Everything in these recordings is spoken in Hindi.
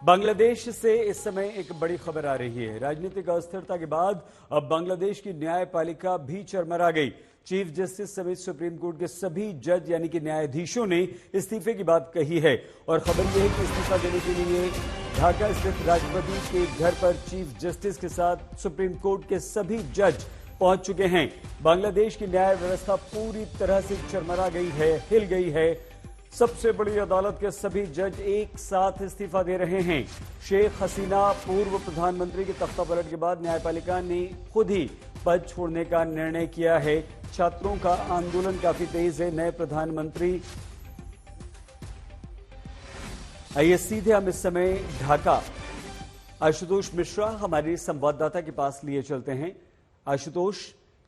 बांग्लादेश से इस समय एक बड़ी खबर आ रही है। राजनीतिक अस्थिरता के बाद अब बांग्लादेश की न्यायपालिका भी चरमरा गई। चीफ जस्टिस समेत सुप्रीम कोर्ट के सभी जज यानी कि न्यायाधीशों ने इस्तीफे की बात कही है और खबर यह है कि इस्तीफा देने के लिए ढाका स्थित राष्ट्रपति के घर पर चीफ जस्टिस के साथ सुप्रीम कोर्ट के सभी जज पहुंच चुके हैं। बांग्लादेश की न्याय व्यवस्था पूरी तरह से चरमरा गई है, हिल गई है। सबसे बड़ी अदालत के सभी जज एक साथ इस्तीफा दे रहे हैं। शेख हसीना पूर्व प्रधानमंत्री के तख्तापलट के बाद न्यायपालिका ने खुद ही पद छोड़ने का निर्णय किया है। छात्रों का आंदोलन काफी तेज है। नए प्रधानमंत्री आइए सीधे हम इस समय ढाका आशुतोष मिश्रा हमारे संवाददाता के पास लिए चलते हैं। आशुतोष,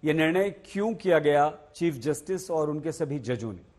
यह निर्णय क्यों किया गया चीफ जस्टिस और उनके सभी जजों ने?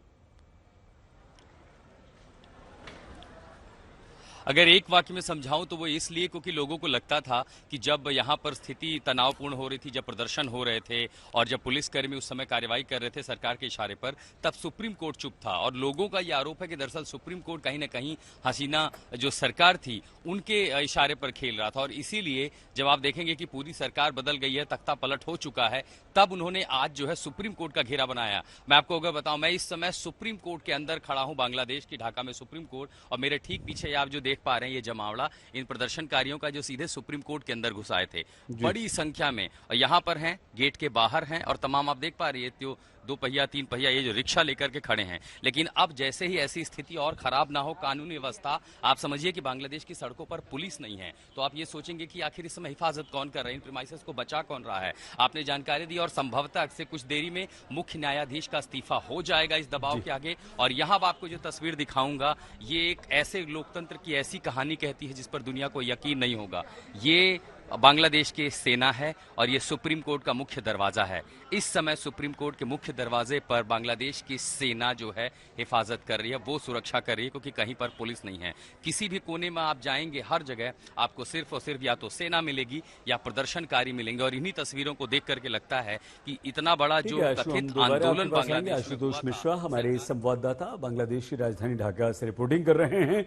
अगर एक वाक्य में समझाऊं तो वो इसलिए क्योंकि लोगों को लगता था कि जब यहाँ पर स्थिति तनावपूर्ण हो रही थी, जब प्रदर्शन हो रहे थे और जब पुलिसकर्मी उस समय कार्रवाई कर रहे थे सरकार के इशारे पर, तब सुप्रीम कोर्ट चुप था। और लोगों का ये आरोप है कि दरअसल सुप्रीम कोर्ट कहीं ना कहीं हसीना जो सरकार थी उनके इशारे पर खेल रहा था। और इसीलिए जब आप देखेंगे कि पूरी सरकार बदल गई है, तख्ता पलट हो चुका है, तब उन्होंने आज जो है सुप्रीम कोर्ट का घेरा बनाया। मैं आपको अगर बताऊं, मैं इस समय सुप्रीम कोर्ट के अंदर खड़ा हूं, बांग्लादेश की ढाका में सुप्रीम कोर्ट, और मेरे ठीक पीछे आप जो देख पा रहे हैं ये जमावड़ा इन प्रदर्शनकारियों का जो सीधे सुप्रीम कोर्ट के अंदर घुस आए थे बड़ी संख्या में। और यहां पर हैं, गेट के बाहर हैं, और तमाम आप देख पा रही है तो 2 पहिया 3 पहिया ये जो रिक्शा लेकर के खड़े हैं। लेकिन अब जैसे ही ऐसी स्थिति और खराब ना हो, कानूनी व्यवस्था, आप समझिए कि बांग्लादेश की सड़कों पर पुलिस नहीं है, तो आप ये सोचेंगे कि आखिर इस समय हिफाजत कौन कर रहा है, इन प्रीमाइसेस को बचा कौन रहा है। आपने जानकारी दी और संभवतः से कुछ देरी में मुख्य न्यायाधीश का इस्तीफा हो जाएगा इस दबाव के आगे। और यहां आपको जो तस्वीर दिखाऊंगा ये एक ऐसे लोकतंत्र की ऐसी कहानी कहती है जिस पर दुनिया को यकीन नहीं होगा। ये बांग्लादेश की सेना है और ये सुप्रीम कोर्ट का मुख्य दरवाजा है। इस समय सुप्रीम कोर्ट के मुख्य दरवाजे पर बांग्लादेश की सेना जो है हिफाजत कर रही है, वो सुरक्षा कर रही है, क्योंकि कहीं पर पुलिस नहीं है। किसी भी कोने में आप जाएंगे, हर जगह आपको सिर्फ और सिर्फ या तो सेना मिलेगी या प्रदर्शनकारी मिलेंगे। और इन्हीं तस्वीरों को देख करके लगता है कि इतना बड़ा जो कथित आंदोलन बांग्लादेश। आशुतोष मिश्रा हमारे संवाददाता बांग्लादेश की राजधानी ढाका से रिपोर्टिंग कर रहे हैं।